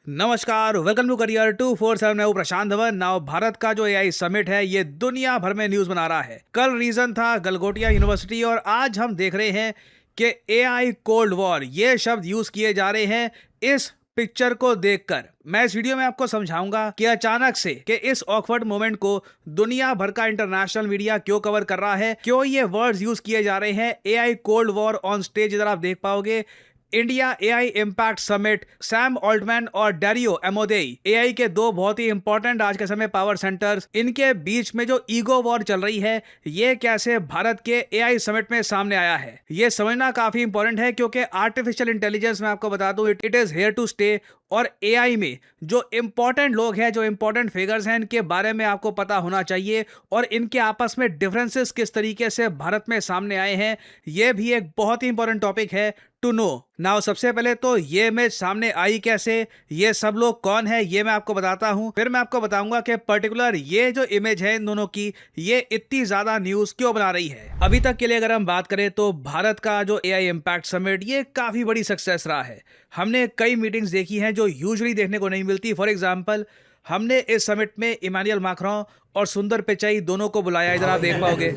नमस्कार, welcome to career 247। मैं हूं प्रशांत धवन। नाउ भारत का जो एआई समिट है ये दुनिया भर में न्यूज बना रहा है। कल रीजन था गलगोटिया यूनिवर्सिटी और आज हम देख रहे हैं कि एआई कोल्ड वॉर ये शब्द यूज किए जा रहे हैं इस पिक्चर को देखकर। मैं इस वीडियो में आपको समझाऊंगा कि अचानक से कि इस ऑकवर्ड मोमेंट को दुनिया भर का इंटरनेशनल मीडिया क्यों कवर कर रहा है, क्यों ये वर्ड्स यूज किए जा रहे हैं AI cold war on stage. इधर आप देख पाओगे India AI impact summit, Sam Altman और डैरियो एमोदेई, एआई के दो बहुत ही इंपॉर्टेंट आज के समय पावर सेंटर्स, इनके बीच में जो ईगो वॉर चल रही है ये कैसे भारत के एआई समिट में सामने आया है ये समझना काफी इंपॉर्टेंट है, क्योंकि आर्टिफिशियल इंटेलिजेंस में आपको बता दूं it is here to stay. और एआई में जो इंपॉर्टेंट लोग हैं, जो इंपॉर्टेंट फिगर्स हैं, इनके बारे में आपको पता होना चाहिए और इनके आपस में डिफरेंसेस किस तरीके से भारत में सामने आए हैं ये भी एक बहुत ही इंपॉर्टेंट टॉपिक है टू नो। नाउ सबसे पहले तो ये इमेज सामने आई कैसे, ये सब लोग कौन है ये मैं आपको बताता हूं। फिर मैं आपको बताऊंगा कि पर्टिकुलर ये जो इमेज है इन दोनों की ये इतनी ज्यादा न्यूज क्यों बना रही है। अभी तक के लिए अगर हम बात करें तो भारत का जो एआई इम्पैक्ट समिट ये काफी बड़ी सक्सेस रहा है। हमने कई मीटिंग्स देखी हैं जो यूजुअली देखने को नहीं मिलती। फॉर एग्जाम्पल हमने इस समिट में इमानुएल मैक्रों और सुंदर पिचाई दोनों को बुलाया, इधर आप देख पाओगे।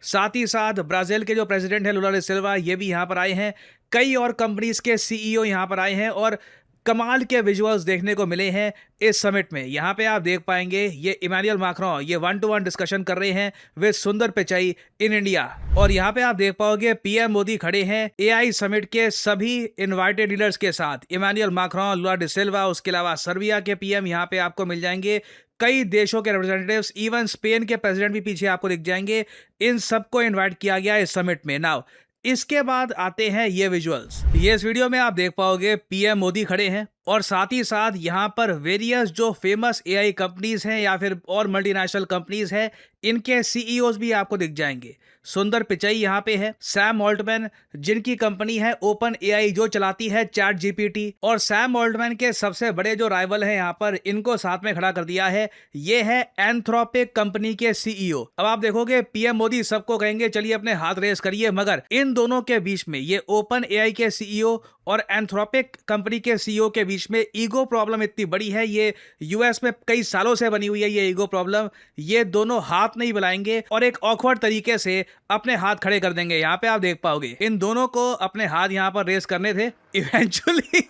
साथ ही साथ ब्राजील के जो प्रेसिडेंट है लुला डी सिल्वा ये भी यहाँ पर आए हैं। कई और कंपनीज के सीईओ यहाँ पर आए हैं और कमाल के विजुअल्स देखने को मिले हैं इस समिट में। यहाँ पे आप देख पाएंगे ये इमानुएल मैक्रों ये 1-to-1 डिस्कशन कर रहे हैं विद सुंदर पिचाई इन इंडिया। और यहाँ पे आप देख पाओगे पीएम मोदी खड़े हैं एआई समिट के सभी इनवाइटेड लीडर्स के साथ। इमानुएल मैक्रों, लुला डी सिल्वा, उसके अलावा सर्बिया के पीएम यहाँ पे आपको मिल जाएंगे। कई देशों के रिप्रेजेंटेटिव्स, इवन स्पेन के प्रेसिडेंट भी पीछे आपको दिख जाएंगे। इन सबको इनवाइट किया गया इस समिट में। नाउ इसके बाद आते हैं ये विजुअल्स। ये इस वीडियो में आप देख पाओगे पीएम मोदी खड़े हैं और साथ ही साथ यहाँ पर वेरियस जो फेमस एआई कंपनीज हैं या फिर और मल्टीनेशनल कंपनीज हैं इनके सीईओज भी आपको दिख जाएंगे। सुंदर पिचाई यहाँ पे है, सैम ऑल्टमैन जिनकी कंपनी है ओपन एआई जो चलाती है चैट जीपीटी, और सैम ऑल्टमैन के सबसे बड़े जो राइवल हैं यहाँ पर इनको साथ में खड़ा कर दिया है ये है एंथ्रोपिक कंपनी के सीईओ। अब आप देखोगे पीएम मोदी सबको कहेंगे चलिए अपने हाथ रेस करिए, मगर इन दोनों के बीच में ये ओपन एआई के सीईओ और एंथ्रोपिक कंपनी के सीईओ के बीच में ईगो प्रॉब्लम इतनी बड़ी है। ये यूएस में कई सालों से बनी हुई है ये ईगो प्रॉब्लम। ये दोनों हाथ नहीं मिलाएंगे और एक ऑकवर्ड तरीके से अपने हाथ खड़े कर देंगे। यहाँ पे आप देख पाओगे इन दोनों को अपने हाथ यहाँ पर रेस करने थे, इवेंचुअली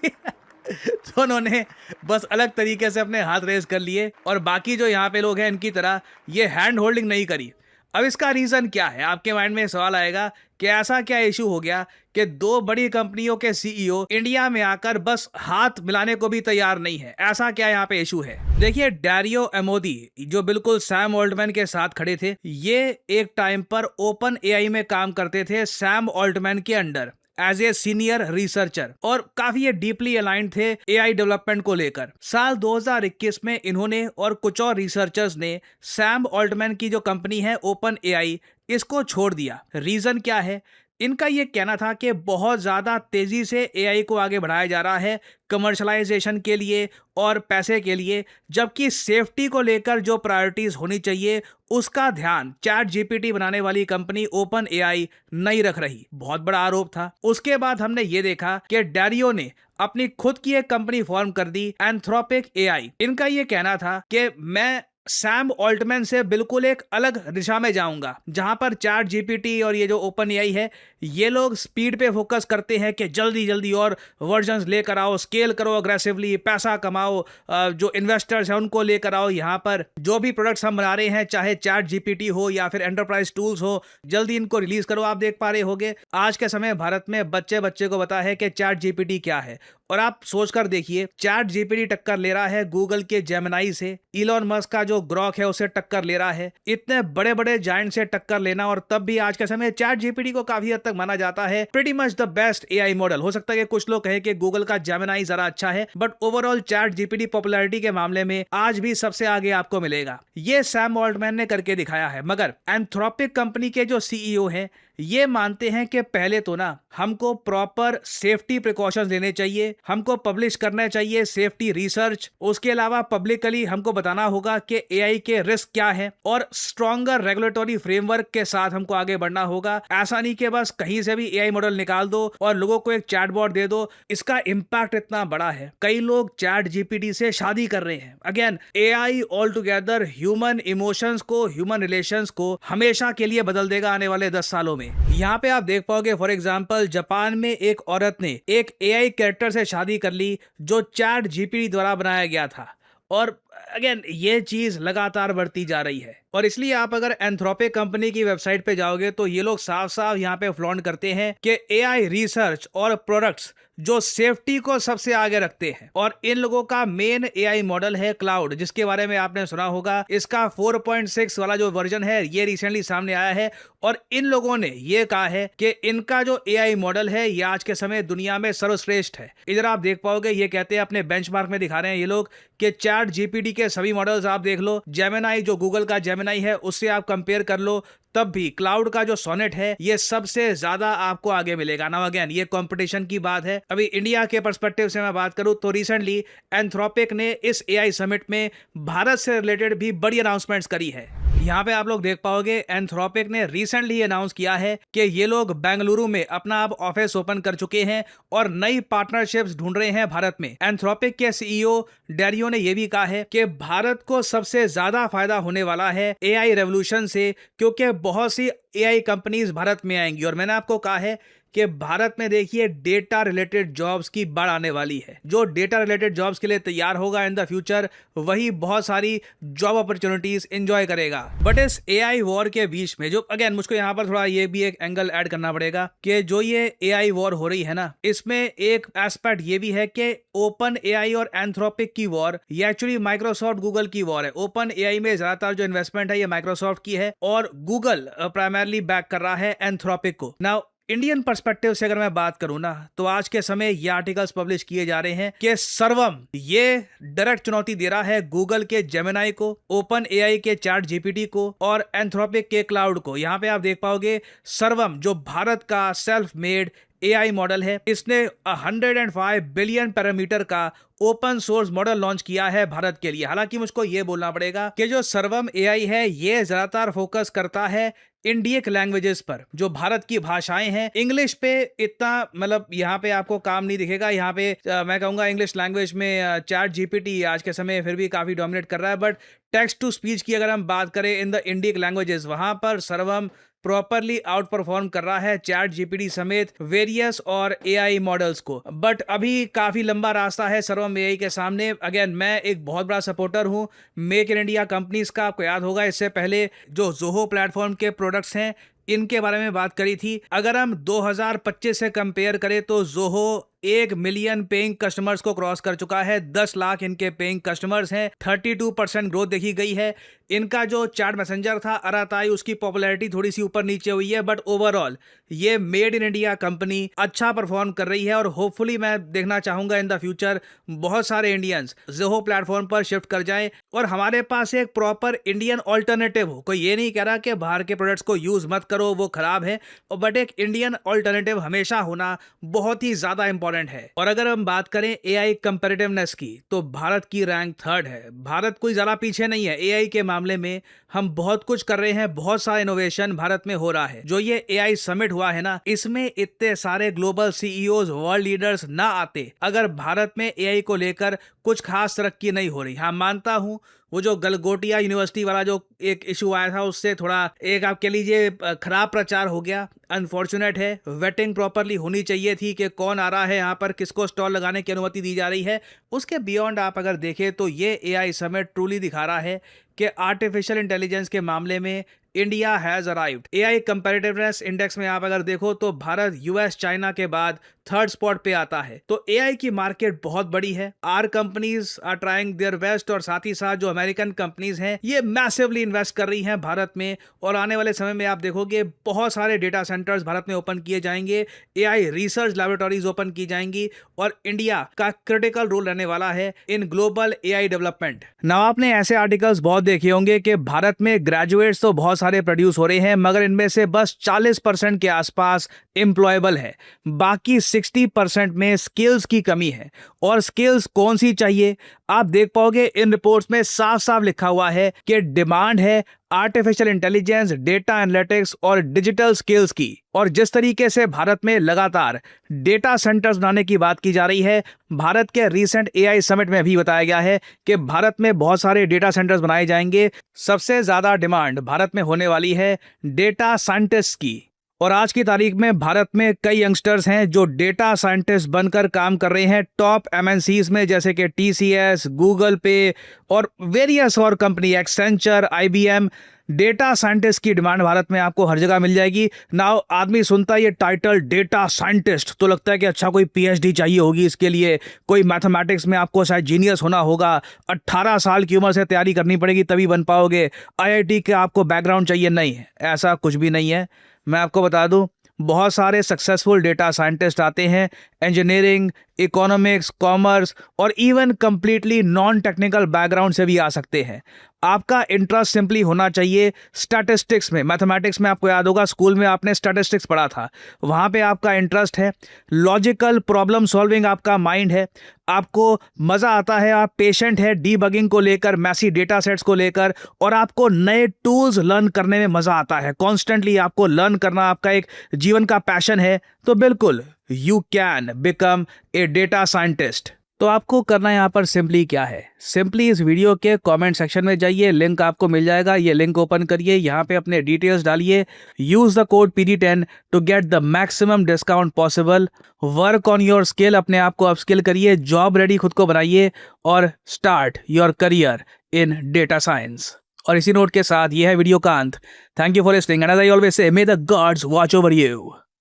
दोनों ने बस अलग तरीके से अपने हाथ रेस कर लिए और बाकी जो यहाँ पे लोग हैं इनकी तरह ये हैंड होल्डिंग नहीं करी। अब इसका रीजन क्या है, आपके माइंड में सवाल आएगा कि ऐसा क्या इशू हो गया कि दो बड़ी कंपनियों के सीईओ इंडिया में आकर बस हाथ मिलाने को भी तैयार नहीं है। ऐसा क्या यहाँ पे इशू है? देखिए डैरियो एमोदी जो बिल्कुल सैम ऑल्टमैन के साथ खड़े थे, ये एक टाइम पर ओपन एआई में काम करते थे सैम ऑल्टमैन के under as a senior researcher और काफी ये डीपली अलाइंड थे एआई डेवलपमेंट को लेकर। साल 2021 में इन्होंने और कुछ और रिसर्चर्स ने सैम ऑल्टमैन की जो कंपनी है ओपन एआई इसको छोड़ दिया। रीजन क्या है? इनका ये कहना था कि बहुत ज़्यादा तेज़ी से एआई को आगे बढ़ाया जा रहा है कमर्शलाइजेशन के लिए और पैसे के लिए, जबकि सेफ्टी को लेकर जो प्रायोरिटीज़ होनी चाहिए उसका ध्यान चैट जीपीटी बनाने वाली कंपनी ओपन एआई नहीं रख रही। बहुत बड़ा आरोप था। उसके बाद हमने ये देखा कि डैरियो ने अपनी खुद की एक कंपनी फॉर्म कर दी एंथ्रोपिक एआई। इनका ये कहना था कि मैं सैम ऑल्टमैन से बिल्कुल एक अलग दिशा में जाऊंगा, जहां पर चैट जीपीटी और ये जो ओपन एआई है ये लोग स्पीड पे फोकस करते हैं कि जल्दी जल्दी और वर्जन्स लेकर आओ, स्केल करो अग्रेसिवली, पैसा कमाओ, जो इन्वेस्टर्स हैं उनको लेकर आओ। यहाँ पर जो भी प्रोडक्ट्स हम बना रहे हैं चाहे चैट जीपीटी हो या फिर एंटरप्राइज टूल्स हो, जल्दी इनको रिलीज करो। आप देख पा रहे होगे आज के समय भारत में बच्चे बच्चे को पता है कि चैट जीपीटी क्या है। और आप सोचकर देखिए चैट जीपीटी टक्कर ले रहा है गूगल के जेमिनाई से, इलॉन मस्क का जो ग्रॉक है उसे टक्कर ले रहा है। इतने बड़े बड़े जायंट से टक्कर लेना, और तब भी आज के समय चैट जीपीटी को काफी हद तक माना जाता है pretty much the best AI model. हो सकता है कि कुछ लोग कहें कि गूगल का जेमिनाई जरा अच्छा है, but overall chat GPT popularity के मामले में आज भी सबसे आगे आपको मिलेगा। ये सैम ऑल्टमैन ने करके दिखाया है। मगर एंथ्रोपिक कंपनी के जो सीईओ हैं ये मानते हैं कि पहले तो ना हमको प्रॉपर सेफ्टी प्रिकॉशंस लेने चाहिए, हमको पब्लिश करना चाहिए सेफ्टी रिसर्च, उसके अलावा पब्लिकली हमको बताना होगा कि एआई के रिस्क क्या है और स्ट्रॉन्गर रेगुलेटरी फ्रेमवर्क के साथ हमको आगे बढ़ना होगा। ऐसा नहीं कि बस कहीं से भी एआई मॉडल निकाल दो और लोगों को एक चैटबॉट दे दो। इसका इंपैक्ट इतना बड़ा है, कई लोग चैट जीपीटी से शादी कर रहे हैं। Again AI all together human emotions को, ह्यूमन रिलेशंस को हमेशा के लिए बदल देगा आने वाले 10 सालों में। यहाँ पे आप देख पाओगे फॉर एग्जांपल जापान में एक औरत ने एक एआई कैरेक्टर से शादी कर ली जो चैट जीपीटी द्वारा बनाया गया था। और अगेन ये चीज लगातार बढ़ती जा रही है और इसलिए आप अगर एंथ्रोपिक कंपनी की वेबसाइट पे जाओगे तो ये लोग साफ साफ यहाँ पे फ्लॉन्ट करते हैं कि एआई रिसर्च और प्रोडक्ट्स जो सेफ्टी को सबसे आगे रखते हैं। और इन लोगों का मेन एआई मॉडल है क्लाउड, जिसके बारे में आपने सुना होगा। इसका 4.6 वाला जो वर्जन है ये रिसेंटली सामने आया है और इन लोगों ने ये कहा है कि इनका जो एआई मॉडल है ये आज के समय दुनिया में सर्वश्रेष्ठ है। इधर आप देख पाओगे ये कहते हैं, अपने बेंचमार्क में दिखा रहे हैं ये लोग कि चैट जीपीटी के सभी मॉडल्स आप देख लो, जेमिनाई जो गूगल का जेमिनाई है उससे आप कंपेयर कर लो, तब भी क्लाउड का जो सोनेट है ये सबसे ज्यादा आपको आगे मिलेगा ना। अगेन ये कंपटीशन की बात है। अभी इंडिया के पर्सपेक्टिव से मैं बात करूं तो रिसेंटली एंथ्रोपिक ने इस एआई समिट में भारत से रिलेटेड भी बड़ी अनाउंसमेंट्स करी है। यहाँ पे आप लोग देख पाओगे एंथ्रोपिक ने रिसेंटली अनाउंस किया है कि ये लोग बेंगलुरु में अपना अब ऑफिस ओपन कर चुके हैं और नई पार्टनरशिप्स ढूंढ रहे हैं भारत में। एंथ्रोपिक के सीईओ डेरियो ने यह भी कहा है कि भारत को सबसे ज्यादा फायदा होने वाला है एआई रेवोल्यूशन से, क्योंकि बहुत सी एआई कंपनीज भारत में आएंगी। और मैंने आपको कहा है कि भारत में देखिए डेटा रिलेटेड जॉब्स की बाढ़ आने वाली है। जो डेटा रिलेटेड जॉब्स के लिए तैयार होगा इन द फ्यूचर वही बहुत सारी जॉब अपॉर्चुनिटीज एंजॉय करेगा। बट इस एआई वॉर के बीच में जो अगेन मुझको यहाँ पर थोड़ा ये भी एक एंगल ऐड करना पड़ेगा कि जो ये एआई वॉर हो रही है ना, इसमें एक एस्पेक्ट ये भी है कि ओपन एआई और एंथ्रोपिक की वॉर ये एक्चुअली माइक्रोसॉफ्ट गूगल की वॉर है। ओपन एआई में ज्यादातर जो इन्वेस्टमेंट है ये माइक्रोसॉफ्ट की है और गूगल प्राइमरली बैक कर रहा है एंथ्रोपिक को। नाउ इंडियन पर्सपेक्टिव से अगर मैं बात करूं ना तो आज के समय ये आर्टिकल्स पब्लिश किए जा रहे हैं कि सर्वम ये डायरेक्ट चुनौती दे रहा है गूगल के जेमिनाई को, ओपन एआई के चैट जीपीटी को और एंथ्रोपिक के क्लाउड को। यहां पे आप देख पाओगे सर्वम जो भारत का सेल्फ मेड एआई मॉडल है, इसने 105 बिलियन पैरामीटर का ओपन सोर्स मॉडल लॉन्च किया है भारत के लिए। हालांकि मुझको ये बोलना पड़ेगा कि जो सर्वम एआई है ये ज्यादातर फोकस करता है इंडियन लैंग्वेजेस पर, जो भारत की भाषाएं हैं। इंग्लिश पे इतना मतलब यहाँ पे आपको काम नहीं दिखेगा। यहाँ पे मैं कहूँगा इंग्लिश लैंग्वेज में चैट जीपीटी आज के समय फिर भी काफी डोमिनेट कर रहा है। बट टेक्स्ट टू स्पीच की अगर हम बात करें इन द इंडियन लैंग्वेजेस, वहां पर सर्वम प्रॉपरली आउट परफॉर्म कर रहा है चैट जीपीटी समेत वेरियस और एआई मॉडल्स को। बट अभी काफी लंबा रास्ता है सर्वम एआई के सामने। अगेन मैं एक बहुत बड़ा सपोर्टर हूं मेक इन इंडिया कंपनीज का। आपको याद होगा इससे पहले जो जोहो प्लेटफॉर्म के प्रोडक्ट्स हैं इनके बारे में बात करी थी। अगर हम 2025 से कंपेयर करें तो जोहो 1 मिलियन पेइंग कस्टमर्स को क्रॉस कर चुका है। 10 लाख इनके पेइंग कस्टमर्स हैं। 32% ग्रोथ देखी गई है। इनका जो चैट मैसेंजर था अराताई, उसकी पॉपुलैरिटी थोड़ी सी ऊपर नीचे हुई है, बट ओवरऑल ये मेड इन इंडिया कंपनी अच्छा परफॉर्म कर रही है और होपफुली मैं देखना चाहूंगा इन द फ्यूचर बहुत सारे इंडियंस जोहो प्लेटफॉर्म पर शिफ्ट कर जाएं और हमारे पास एक प्रॉपर इंडियन ऑल्टरनेटिव हो। कोई ये नहीं कह रहा कि बाहर के प्रोडक्ट्स को यूज मत करो वो खराब है, बट एक इंडियन ऑल्टरनेटिव हमेशा होना बहुत ही ज्यादा इंपॉर्टेंट है। और अगर हम बात करें एआई कंपैरेटिवनेस की तो भारत की रैंक 3rd है। भारत कोई ज्यादा पीछे नहीं है एआई के मामले में। हम बहुत कुछ कर रहे हैं, बहुत सारा इनोवेशन भारत में हो रहा है। जो ये एआई समिट हुआ है ना, इसमें इतने सारे ग्लोबल सीईओज, वर्ल्ड लीडर्स ना आते अगर भारत में एआई को लेकर कुछ खास तरक्की नहीं हो रही। हाँ मानता हूं वो जो गलगोटिया यूनिवर्सिटी वाला जो एक इशू आया था उससे थोड़ा एक आप कह लीजिए खराब प्रचार हो गया। अनफॉर्चुनेट है। वेटिंग प्रॉपरली होनी चाहिए थी कि कौन आ रहा है यहाँ पर, किसको स्टॉल लगाने की अनुमति दी जा रही है। उसके बियॉन्ड आप अगर देखें तो ये एआई समिट ट्रूली दिखा रहा है कि आर्टिफिशियल इंटेलिजेंस के मामले में India has arrived. AI comparativeness index में आप अगर देखो तो भारत यूएस चाइना के बाद 3rd स्पॉट पे आता है। तो एआई की मार्केट बहुत बड़ी है। Our companies are trying their best और साथ ही साथ जो अमेरिकन कंपनीज हैं ये मैसिवली इन्वेस्ट कर रही हैं भारत में। और आने वाले समय में आप देखोगे बहुत सारे डेटा सेंटर्स भारत में ओपन किए जाएंगे, एआई रिसर्च लैबोरेटरीज ओपन की जाएंगी और इंडिया का क्रिटिकल रोल रहने वाला है in global AI development. Now आपने ऐसे आर्टिकल्स बहुत देखे होंगे कि भारत में ग्रेजुएट्स तो बहुत सारे प्रोड्यूस हो रहे हैं, मगर इनमें से बस 40% के आसपास एम्प्लॉयबल है। बाकी 60% में स्किल्स की कमी है। और स्किल्स कौन सी चाहिए? आप देख पाओगे इन रिपोर्ट्स में साफ साफ लिखा हुआ है कि डिमांड है आर्टिफिशियल इंटेलिजेंस, डेटा एनालिटिक्स और डिजिटल स्किल्स की। और जिस तरीके से भारत में लगातार डेटा सेंटर्स बनाने की बात की जा रही है, भारत के रीसेंट एआई समिट में भी बताया गया है कि भारत में बहुत सारे डेटा सेंटर्स बनाए जाएंगे। सबसे ज्यादा डिमांड भारत में होने वाली है डेटा साइंटिस्ट की। और आज की तारीख में भारत में कई यंगस्टर्स हैं जो डेटा साइंटिस्ट बनकर काम कर रहे हैं टॉप एमएनसीज में, जैसे कि टीसीएस, गूगल पे और वेरियस और company, Accenture, IBM. Data scientist की डिमांड भारत में आपको हर जगह मिल जाएगी। नाउ आदमी सुनता है ये टाइटल डेटा साइंटिस्ट तो लगता है कि अच्छा कोई पीएचडी चाहिए होगी इसके लिए, कोई मैथमेटिक्स में आपको शायद जीनियस होना होगा, 18 साल की उम्र से तैयारी करनी पड़ेगी तभी बन पाओगे, आईआईटी के आपको बैकग्राउंड चाहिए। नहीं, ऐसा कुछ भी नहीं है। मैं आपको बता दूं, बहुत सारे सक्सेसफुल डेटा साइंटिस्ट आते हैं इंजीनियरिंग, इकोनॉमिक्स, कॉमर्स और even completely non technical background से भी आ सकते हैं। आपका इंटरेस्ट सिंपली होना चाहिए स्टैटिस्टिक्स में, मैथमेटिक्स में। आपको याद होगा स्कूल में आपने स्टैटिस्टिक्स पढ़ा था, वहाँ पे आपका इंटरेस्ट है, लॉजिकल प्रॉब्लम सॉल्विंग आपका माइंड है, आपको मज़ा आता है, आप पेशेंट है डीबगिंग को लेकर, मैसी डेटा सेट्स को लेकर, और आपको नए टूल्स लर्न करने में मज़ा आता है। कॉन्स्टेंटली आपको लर्न करना आपका एक जीवन का पैशन है, तो बिल्कुल you can become a data scientist. तो आपको करना यहाँ पर सिंपली क्या है, सिंपली इस वीडियो के कमेंट सेक्शन में जाइए, लिंक आपको मिल जाएगा, ये लिंक ओपन करिए, यहाँ पे अपने डिटेल्स डालिए, use the code PD10 to get the maximum discount possible. Work on your skill, अपने आप को अपस्किल करिए, जॉब रेडी खुद को बनाइए और start your career in data science. और इसी नोट के साथ ये है वीडियो का अंत। Thank you for listening and as I always say, may the gods watch over you.